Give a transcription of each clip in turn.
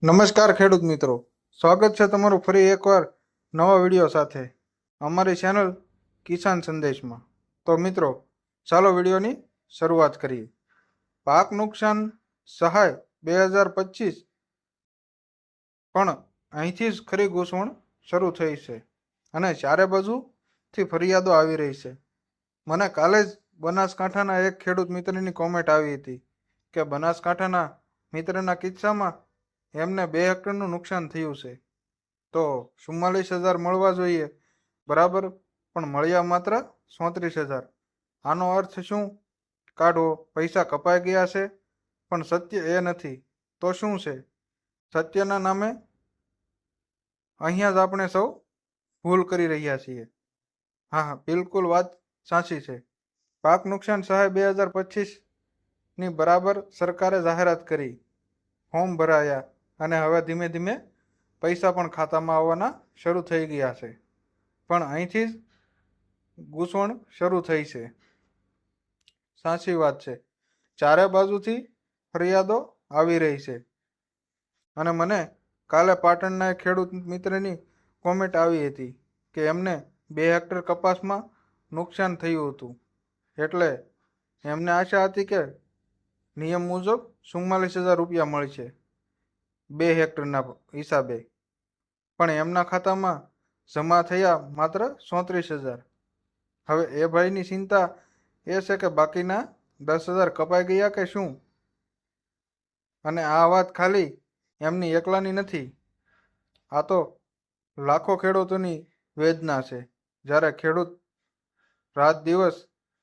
નમસ્કાર ખેડૂત મિત્રો, સ્વાગત છે તમારું ફરી એકવાર નવા વિડીયો સાથે અમારી ચેનલ કિસાન સંદેશમાં. તો મિત્રો, ચાલો વિડીયોની શરૂઆત કરીએ. પાક નુકસાન સહાય 2025 પણ અહીંથી જ ખરી ઘૂસવણ શરૂ થઈ છે અને ચારે બાજુથી ફરિયાદો આવી રહી છે. મને કાલે જ બનાસકાંઠાના એક ખેડૂત મિત્રની કોમેન્ટ આવી હતી કે બનાસકાંઠાના મિત્રના કિસ્સામાં એમને 2 હેક્ટરનું નુકસાન થયું છે, તો 44,000 મળવા જોઈએ બરાબર, પણ મળ્યા માત્ર 34,000. આનો અર્થ શું કાઢવો? પૈસા કપાઈ ગયા છે, પણ સત્ય એ નથી. તો શું છે? સત્યના નામે અહીંયા જ આપણે સૌ ભૂલ કરી રહ્યા છીએ. હા, બિલકુલ વાત સાચી છે. પાક નુકસાન સહાય 2025ની બરાબર સરકારે જાહેરાત કરી, ફોર્મ ભરાયા અને હવે ધીમે ધીમે પૈસા પણ ખાતામાં આવવાના શરૂ થઈ ગયા છે. પણ અહીંથી જ ઘૂસવણ શરૂ થઈ છે. સાચી વાત છે. ચારે બાજુથી ફરિયાદો આવી રહી છે અને મને કાલે પાટણના એક ખેડૂત મિત્રની કોમેન્ટ આવી હતી કે એમને 2 હેક્ટર કપાસમાં નુકસાન થયું હતું, એટલે એમને આશા હતી કે નિયમ મુજબ 44,000 રૂપિયા મળશે 2 હેક્ટરના હિસાબે, પણ એમના ખાતામાં જમા થયા માત્ર 34,000. હવે એ ભાઈની ચિંતા એ છે કે બાકીના 10,000 કપાઈ ગયા કે શું? અને આ વાત ખાલી એમની એકલાની નથી, આ તો લાખો ખેડૂતોની વેદના છે. જ્યારે ખેડૂત રાત દિવસ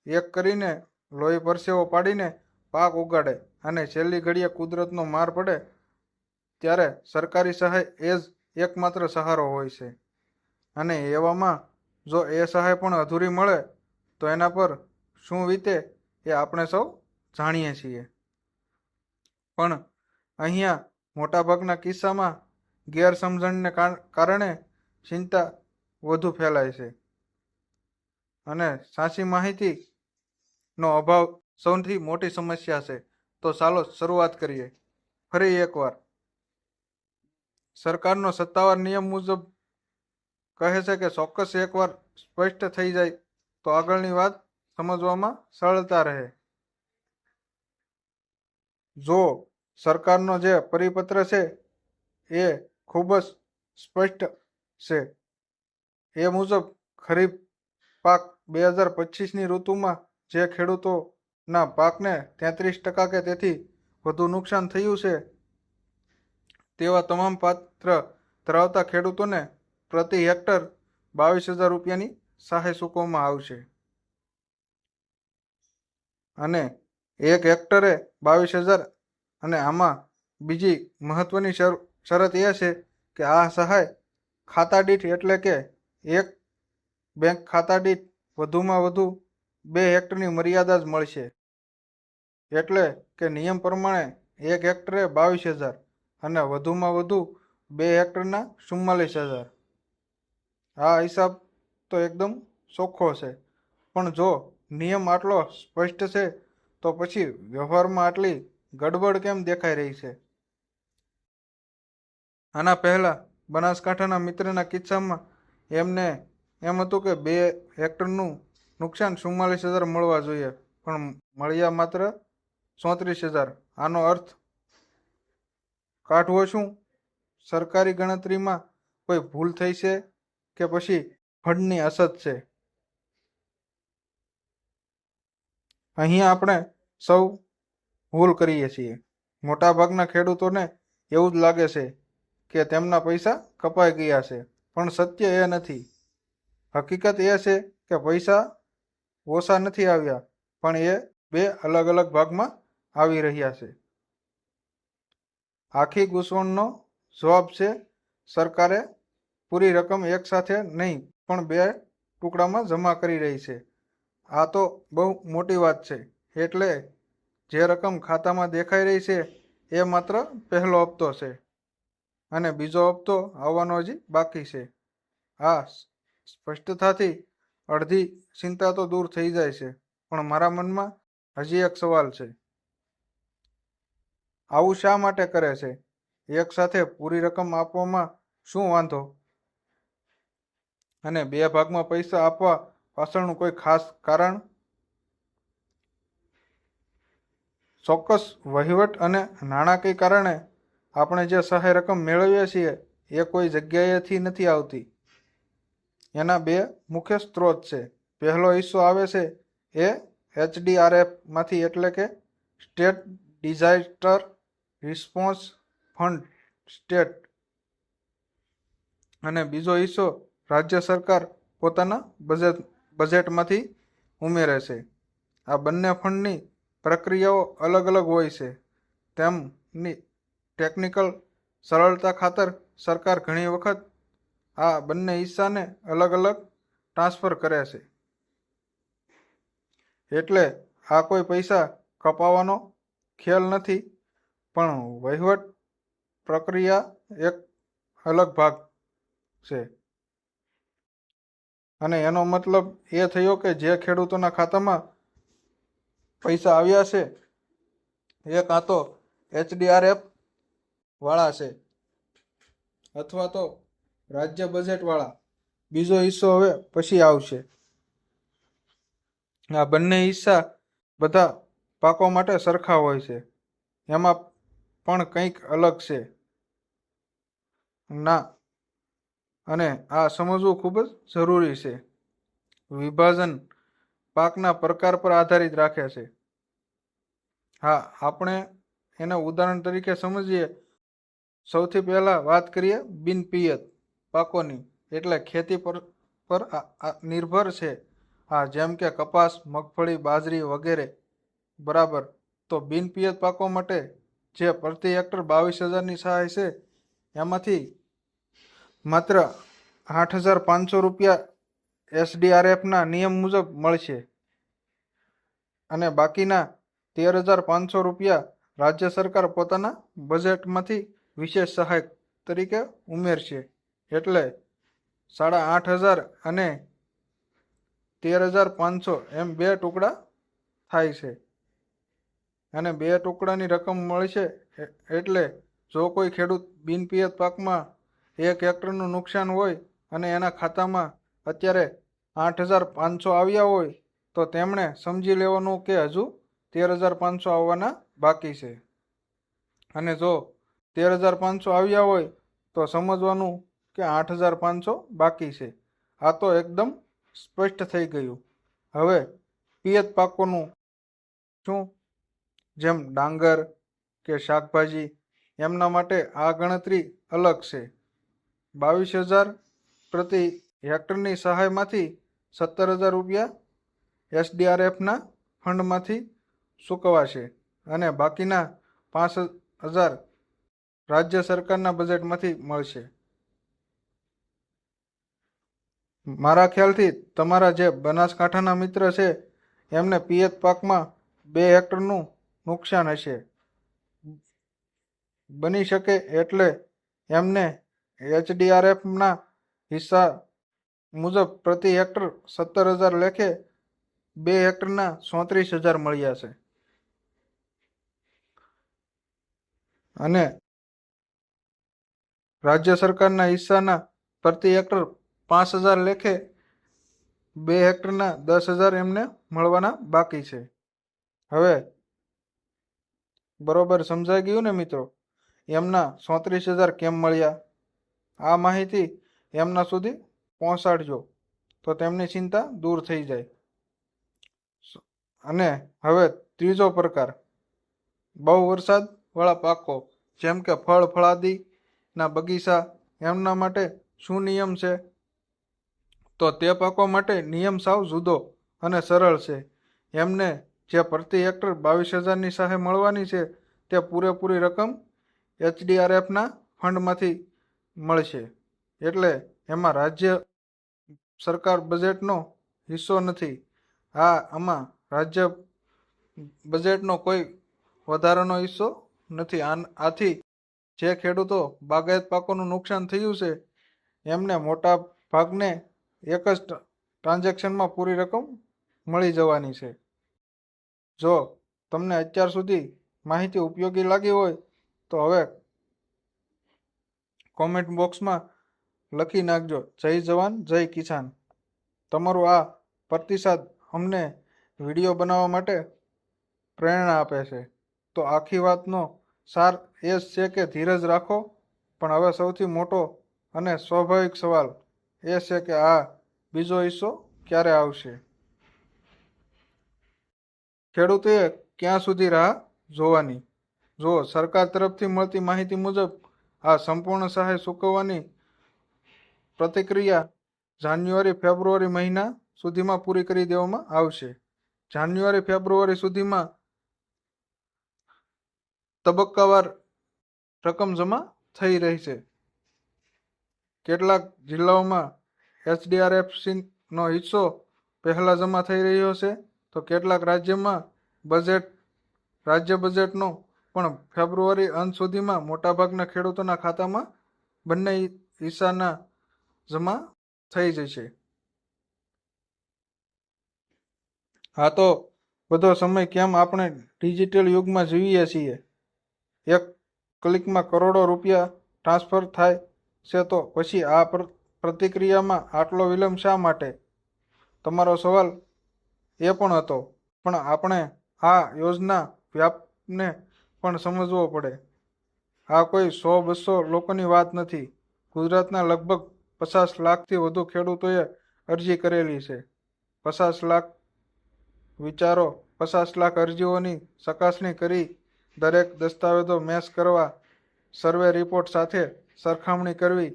એક કરીને લોહી પરસેવો પાડીને પાક ઉગાડે અને છેલ્લી ઘડીએ કુદરતનો માર પડે, ત્યારે સરકારી સહાય એ જ એકમાત્ર સહારો હોય છે. અને એવામાં જો એ સહાય પણ અધૂરી મળે તો એના પર શું વીતે એ આપણે સૌ જાણીએ છીએ. પણ અહીંયા મોટાભાગના કિસ્સામાં ગેરસમજણને કારણે ચિંતા વધુ ફેલાય છે અને સાચી માહિતીનો અભાવ સૌથી મોટી સમસ્યા છે. તો ચાલો શરૂઆત કરીએ. ફરી એકવાર, સરકારનો સત્તાવાર નિયમ મુજબ કહે છે કે ચોક્કસ એકવાર સ્પષ્ટ થઈ જાય તો આગળની વાત સમજવામાં સરળતા રહે. જો સરકારનો જે પરિપત્ર છે એ ખૂબ જ સ્પષ્ટ છે. એ મુજબ ખરીફ પાક 2025ની ઋતુમાં જે ખેડૂતોના પાકને 33% કે તેથી વધુ નુકસાન થયું છે, તેવા તમામ પાત્ર ધરાવતા ખેડૂતોને પ્રતિ હેક્ટર 22,000 રૂપિયાની સહાય ચૂકવવામાં આવશે. અને 1 હેક્ટરે 22,000. અને આમાં બીજી મહત્વની શરત એ છે કે આ સહાય ખાતા દીઠ, એટલે કે એક બેંક ખાતા દીઠ વધુમાં વધુ 2 હેક્ટરની મર્યાદા જ મળશે. એટલે કે નિયમ પ્રમાણે 1 હેક્ટરે 22,000 અને વધુમાં વધુ 2 હેક્ટરના 44,000. આ હિસાબ તો એકદમ ચોખ્ખો છે. પણ જો નિયમ આટલો સ્પષ્ટ છે તો પછી વ્યવહારમાં આટલી ગડબડ કેમ દેખાઈ રહી છે? આના પહેલા બનાસકાંઠાના મિત્રના કિસ્સામાં એમને એમ હતું કે 2 હેક્ટરનું નુકસાન 44,000 મળવા જોઈએ, પણ મળ્યા માત્ર 34,000. આનો અર્થ કાઢવો શું? સરકારી ગણતરીમાં કોઈ ભૂલ થઈ છે કે પછી ફંડની અછત છે? અહીંયા આપણે સૌ ભૂલ કરીએ છીએ. મોટાભાગના ખેડૂતોને એવું જ લાગે છે કે તેમના પૈસા કપાઈ ગયા છે, પણ સત્ય એ નથી. હકીકત એ છે કે પૈસા ઓછા નથી આવ્યા, પણ એ 2 અલગ અલગ ભાગમાં આવી રહ્યા છે. આખી ઘૂસવણનો જવાબ છે સરકારે પૂરી રકમ એકસાથે નહીં પણ 2 ટુકડામાં જમા કરી રહી છે. આ તો બહુ મોટી વાત છે. એટલે જે રકમ ખાતામાં દેખાઈ રહી છે એ માત્ર પહેલો હપ્તો છે અને બીજો હપ્તો આવવાનો હજી બાકી છે. આ સ્પષ્ટતાથી અડધી ચિંતા તો દૂર થઈ જાય છે. પણ મારા મનમાં હજી એક સવાલ છે. આવું શા માટે કરે છે? એક સાથે પૂરી રકમ આપવામાં શું વાંધો? અને બે ભાગમાં પૈસા આપવા પાછળનું કોઈ ખાસ કારણ? ચોક્કસ વહીવટ અને નાણાકીય કારણે આપણે જે સહાય રકમ મેળવીએ છીએ એ કોઈ જગ્યાએથી નથી આવતી. એના બે મુખ્ય સ્ત્રોત છે. પહેલો હિસ્સો આવે છે એ HDRF માંથી, એટલે કે state disaster response fund state, અને બીજો હિસ્સો રાજ્ય સરકાર પોતાના બજેટમાંથી ઉમેરે છે. આ બંને ફંડની પ્રક્રિયાઓ અલગ અલગ હોય છે. તેમની ટેકનિકલ સરળતા ખાતર સરકાર ઘણી વખત આ બંને હિસ્સાને અલગ અલગ ટ્રાન્સફર કરે છે. એટલે આ કોઈ પૈસા કપાવવાનો ખેલ નથી, પણ વહીવટ પ્રક્રિયા એક અલગ ભાગ છે. અને એનો મતલબ એ થયો કે જે ખેડૂતોના ખાતામાં પૈસા આવ્યા છે એ કાં તો HDRF વાળા છે અથવા તો રાજ્ય બજેટ વાળા. બીજો હિસ્સો હવે પછી આવશે. આ બંને હિસ્સા બધા પાકો માટે સરખા હોય છે. એમાં પણ કંઈક અલગ છે ના, અને આ સમજવું ખૂબ જ જરૂરી છે. વિભાજન પાકના પ્રકાર પર આધારિત રાખે છે. હા, આપણે એને ઉદાહરણ તરીકે સમજીએ. સૌથી પહેલા વાત કરીએ બિનપિયત પાકોની, એટલે ખેતી પર નિર્ભર છે. હા, જેમ કે કપાસ, મગફળી, બાજરી વગેરે. બરાબર. તો બિનપિયત પાકો માટે જે પ્રતિ હેક્ટર 22,000ની સહાય છે એમાંથી માત્ર 8,500 રૂપિયા SDRFના નિયમ મુજબ મળશે, અને બાકીના 13,500 રૂપિયા રાજ્ય સરકાર પોતાના બજેટમાંથી વિશેષ સહાય તરીકે ઉમેરશે. એટલે 8,500 અને 13,500 એમ બે ટુકડા થાય છે. અને બે ટુકડાની રકમ મળશે. એટલે જો કોઈ ખેડૂત બિનપિયત પાકમાં 1 હેક્ટરનું નુકસાન હોય અને એના ખાતામાં અત્યારે 8,500 આવ્યા હોય, તો તેમણે સમજી લેવાનું કે હજુ 13,500 આવવાના બાકી છે. અને જો 13,500 આવ્યા હોય તો સમજવાનું કે 8,500 બાકી છે. આ તો એકદમ સ્પષ્ટ થઈ ગયું. હવે પિયત પાકોનું શું? જેમ ડાંગર કે શાકભાજી, એમના માટે આ ગણતરી અલગ છે. 22,000 પ્રતિ હેક્ટરની સહાયમાંથી 17,000 રૂપિયા SDRFના ફંડમાંથી ચૂકવાશે, અને બાકીના 5,000 રાજ્ય સરકારના બજેટમાંથી મળશે. મારા ખ્યાલથી તમારા જે બનાસકાંઠાના મિત્ર છે એમને પિયત પાકમાં 2 હેક્ટરનું નુકસાન હશે. બની શકે એટલે એમને HDRFના હિસ્સા મુજબ પ્રતિ હેક્ટર 17,000 લેખે 2 હેક્ટરના 34,000 મળ્યા છે. અને રાજ્ય સરકારના હિસ્સાના પ્રતિ હેક્ટર 5,000 લેખે 2 હેક્ટરના 10,000 એમને મળવાના બાકી છે. હવે બરોબર સમજાઈ ગયું ને મિત્રો? એમના 34,000 કેમ મળ્યા? આ માહિતી એમના સુધી પહોંચાડજો તો તેમની ચિંતા દૂર થઈ જાય. અને હવે ત્રીજો પ્રકાર, બહુ વરસાદ વાળા પાકો, જેમ કે ફળ ફળાદીના બગીચા, એમના માટે શું નિયમ છે? તો તે પાકો માટે નિયમ સાવ જુદો અને સરળ છે. એમને જે પ્રતિ હેક્ટર 22,000ની સહાય મળવાની છે તે પૂરેપૂરી રકમ HDRFના ફંડમાંથી મળશે. એટલે એમાં રાજ્ય સરકાર બજેટનો હિસ્સો નથી. આમાં રાજ્ય બજેટનો કોઈ વધારાનો હિસ્સો નથી. આથી જે ખેડૂતો બાગાયત પાકોનું નુકસાન થયું છે એમને મોટા ભાગને એક જ ટ્રાન્ઝેક્શનમાં પૂરી રકમ મળી જવાની છે. જો તમને અત્યાર સુધી માહિતી ઉપયોગી લાગી હોય તો હવે કોમેન્ટ બોક્સમાં લખી નાખજો. જય જવાન જય કિસાન. તમારું આ પ્રતિસાદ અમને વિડીયો બનાવવા માટે પ્રેરણા આપે છે. તો આખી વાતનો સાર એ જ છે કે ધીરજ રાખો. પણ હવે સૌથી મોટો અને સ્વાભાવિક સવાલ એ છે કે આ બીજો હિસ્સો ક્યારે આવશે? ખેડૂતોએ ક્યાં સુધી રાહ જોવાની? જો સરકાર તરફથી મળતી માહિતી મુજબ આ સંપૂર્ણ સહાય ચૂકવવાની પ્રતિક્રિયા જાન્યુઆરી-ફેબ્રુઆરી મહિના સુધીમાં પૂરી કરી દેવામાં આવશે. જાન્યુઆરી-ફેબ્રુઆરી સુધીમાં તબક્કાવાર રકમ જમા થઈ રહી છે. કેટલાક જિલ્લાઓમાં HDRFCનો હિસ્સો પહેલા જમા થઈ રહ્યો છે, તો કેટલાક રાજ્યમાં રાજ્ય બજેટનો પણ ફેબ્રુઆરી અંત સુધીમાં મોટાભાગના ખેડૂતોના ખાતામાં બંને હિસ્સાના જમા થઈ જશે. હા, તો બધો સમય કેમ આપણે ડિજિટલ યુગમાં જીવીએ છીએ? એક ક્લિકમાં કરોડો રૂપિયા ટ્રાન્સફર થાય છે, તો પછી આ પ્રતિક્રિયામાં આટલો વિલંબ શા માટે? તમારો સવાલ એ પણ હતો. પણ આપણે આ યોજના વ્યાપને પણ સમજવો પડે. આ કોઈ 100-200 લોકોની વાત નથી. ગુજરાતના લગભગ 50 લાખથી વધુ ખેડૂતોએ અરજી કરેલી છે. 50 લાખ વિચારો. 50 લાખ અરજીઓની ચકાસણી કરી, દરેક દસ્તાવેજો મેચ કરવા, સર્વે રિપોર્ટ સાથે સરખામણી કરવી.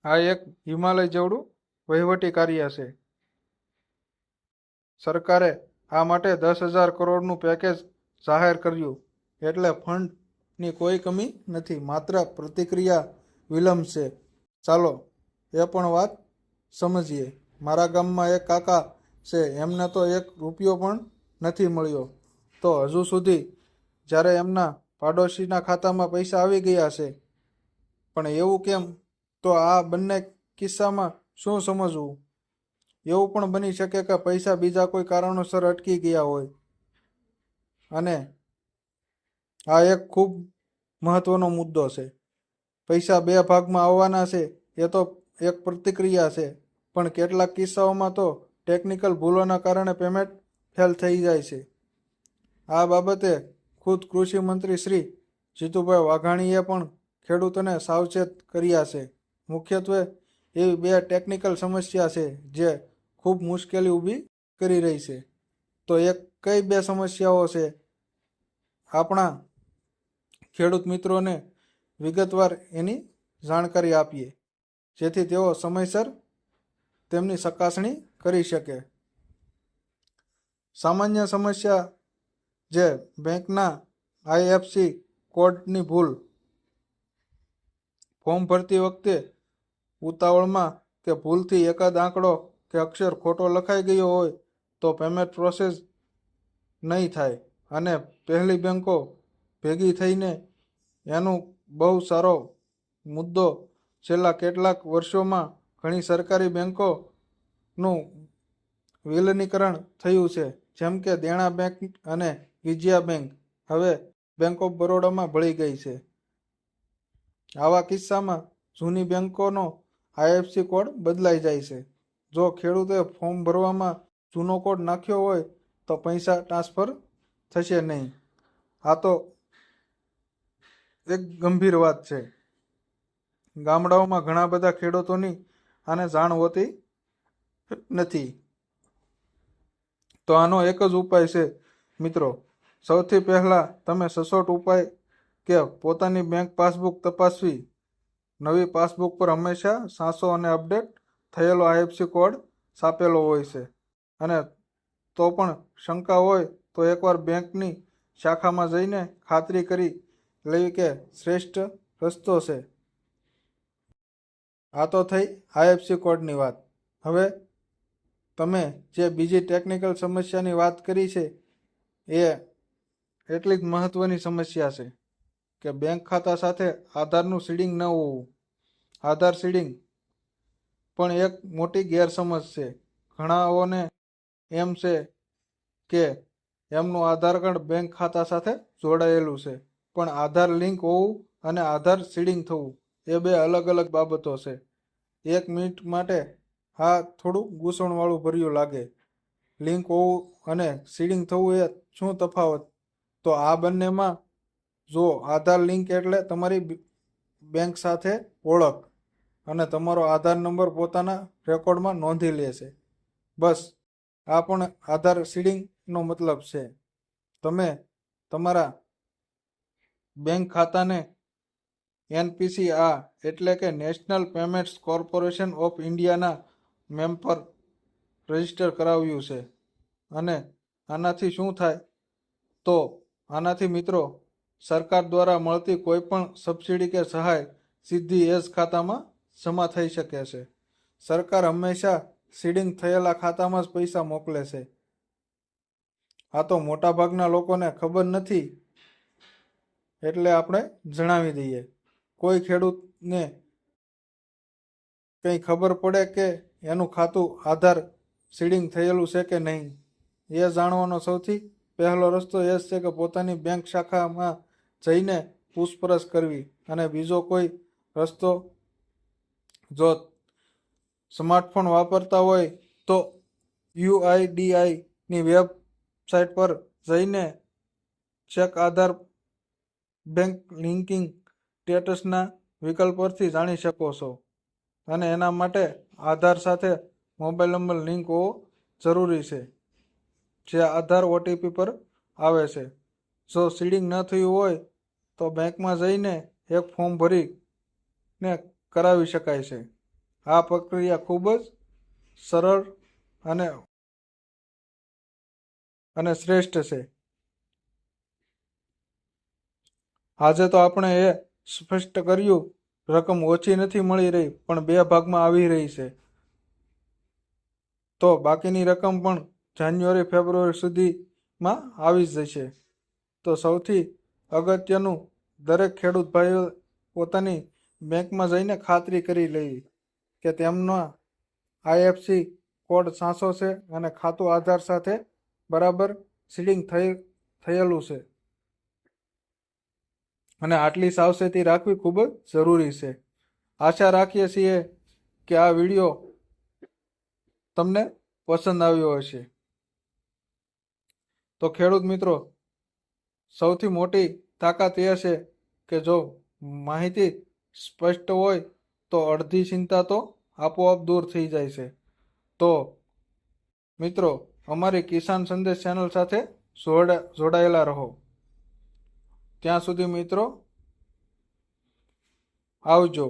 આ એક હિમાલય જેવડું વહીવટી કાર્ય છે. સરકારે આ માટે 10,000 કરોડનું પેકેજ જાહેર કર્યું. એટલે ફંડની કોઈ કમી નથી, માત્ર પ્રતિક્રિયા વિલંબ છે. ચાલો એ પણ વાત સમજીએ. મારા ગામમાં એક કાકા છે, એમને તો 1 રૂપિયો પણ નથી મળ્યો. તો હજુ સુધી, જ્યારે એમના પાડોશીના ખાતામાં પૈસા આવી ગયા છે. પણ એવું કેમ? તો આ બંને કિસ્સામાં શું સમજવું? એવું પણ બની શકે કે પૈસા બીજા કોઈ કારણોસર અટકી ગયા હોય. અને આ એક ખૂબ મહત્વનો મુદ્દો છે. પૈસા 2 ભાગમાં આવવાના છે એ તો એક પ્રતિક્રિયા છે, પણ કેટલાક કિસ્સાઓમાં તો ટેકનિકલ ભૂલોના કારણે પેમેન્ટ ફેલ થઈ જાય છે. આ બાબતે ખુદ કૃષિ મંત્રી શ્રી જીતુભાઈ વાઘાણીએ પણ ખેડૂતોને સાવચેત કર્યા છે. મુખ્યત્વે એવી 2 ટેકનિકલ સમસ્યા છે જે ખૂબ મુશ્કેલી ઊભી કરી રહી છે. તો કઈ 2 સમસ્યાઓ છે? આપણા ખેડૂત મિત્રોને વિગતવાર એની જાણકારી આપીએ, જેથી તેઓ સમયસર તેમની ચકાસણી કરી શકે. સામાન્ય સમસ્યા જે બેંકના IFSC કોડની ભૂલ. ફોર્મ ભરતી વખતે ઉતાવળમાં કે ભૂલથી એકાદ આંકડો કે અક્ષર ખોટો લખાઈ ગયો હોય તો પેમેન્ટ પ્રોસેસ નહીં થાય. અને પહેલી બેંકો ભેગી થઈને એનું બહુ સારો મુદ્દો છેલ્લા કેટલાક વર્ષોમાં ઘણી સરકારી બેંકોનું વિલીનીકરણ થયું છે, જેમ કે દેણા બેંક અને વિજયા બેંક હવે બેંક ઓફ બરોડામાં ભળી ગઈ છે. આવા કિસ્સામાં જૂની બેંકોનો IFSC કોડ બદલાઈ જાય છે. જો ખેડૂતોએ ફોર્મ ભરવામાં જૂનો કોડ નાખ્યો હોય તો પૈસા ટ્રાન્સફર થશે નહીં. આ તો એક ગંભીર વાત છે. ગામડાઓમાં ઘણા બધા ખેડૂતોની આને જાણ હોતી નથી. તો આનો એક જ ઉપાય છે મિત્રો. સૌથી પહેલા તમે સચોટ ઉપાય કે પોતાની બેંક પાસબુક તપાસવી. નવી પાસબુક પર હંમેશા સાચો અને અપડેટ થયેલો IFSC કોડ છાપેલો હોય છે. અને તો પણ શંકા હોય તો એકવાર બેંકની શાખામાં જઈને ખાતરી કરી લેવી કે શ્રેષ્ઠ રસ્તો છે. આ તો થઈ IFSC કોડની વાત. હવે તમે જે બીજી ટેકનિકલ સમસ્યાની વાત કરી છે એ એટલી જ મહત્વની સમસ્યા છે કે બેંક ખાતા સાથે આધારનું સીડિંગ ન હોવું. આધાર સીડિંગ પણ એક મોટી ગેરસમજ છે. ઘણાઓને એમ છે કે એમનું આધાર કાર્ડ બેંક ખાતા સાથે જોડાયેલું છે, પણ આધાર લિંક હોવું અને આધાર સીડિંગ થવું એ બે અલગ અલગ બાબતો છે. 1 મિનિટ માટે હા થોડું ગૂંચવણવાળું ભર્યું લાગે. લિંક હોવું અને સીડિંગ થવું એ શું તફાવત? તો આ બંનેમાં જો આધાર લિંક એટલે તમારી બેંક સાથે ઓળખ અને તમારો આધાર નંબર પોતાના રેકોર્ડમાં નોંધી લે છે. બસ આ પણ આધાર સીડિંગનો મતલબ છે. તમે તમારા બેંક ખાતાને NPCI એટલે કે નેશનલ પેમેન્ટ્સ કોર્પોરેશન ઓફ ઇન્ડિયાના મેમ પર રજીસ્ટર કરાવ્યું છે. અને આનાથી શું થાય? તો આનાથી મિત્રો સરકાર દ્વારા મળતી કોઈ પણ સબસિડી કે સહાય સીધી એ જ ખાતામાં જમા થઈ શકે છે. સરકાર હંમેશા સીડિંગ થયેલા ખાતામાં જ પૈસા મોકલે છે. આ તો મોટાભાગના લોકોને ખબર નથી એટલે આપણે જણાવી દઈએ. કોઈ ખેડૂતને કંઈ ખબર પડે કે એનું ખાતું આધાર સીડિંગ થયેલું છે કે નહીં, એ જાણવાનો સૌથી પહેલો રસ્તો એ જ છે કે પોતાની બેંક શાખામાં જઈને પૂછપરછ કરવી. અને બીજો કોઈ રસ્તો, જો સ્માર્ટફોન વાપરતા હોય તો UIDAIની વેબસાઇટ પર જઈને ચેક આધાર બેંક લિંકિંગ સ્ટેટસના વિકલ્પ પરથી જાણી શકો છો. અને એના માટે આધાર સાથે મોબાઈલ નંબર લિંક હોવો જરૂરી છે, જે આધાર OTP પર આવે છે. જો સીડિંગ ન થયું હોય તો બેંકમાં જઈને એક ફોર્મ ભરીને કરાવી શકાય છે. આ પ્રક્રિયા ખૂબ જ સરળ અને શ્રેષ્ઠ છે. આજે તો આપણે એ સ્પષ્ટ કર્યું, રકમ ઓછી નથી મળી રહી પણ 2 ભાગમાં આવી રહી છે. તો બાકીની રકમ પણ જાન્યુઆરી ફેબ્રુઆરી સુધીમાં આવી જ જશે. તો સૌથી અગત્યનું, દરેક ખેડૂત ભાઈઓ પોતાની બેંકમાં જઈને ખાતરી કરી લેવી કે તેમના IFSC કોડ સાચો છે અને ખાતું આધાર સાથે બરાબર સીડિંગ થયેલું છે. અને આટલી સાવચેતી રાખવી ખૂબ જ જરૂરી છે. આશા રાખીએ છીએ કે આ વિડીયો તમને પસંદ આવ્યો હશે. તો ખેડૂત મિત્રો, સૌથી મોટી તાકાત એ છે કે જો માહિતી સ્પષ્ટ હોય તો અડધી ચિંતા તો આપોઆપ દૂર થઈ જાય છે. તો મિત્રો, અમારી કિસાન સંદેશ ચેનલ સાથે જોડાયેલા રહો. ત્યાં સુધી મિત્રો, આવજો.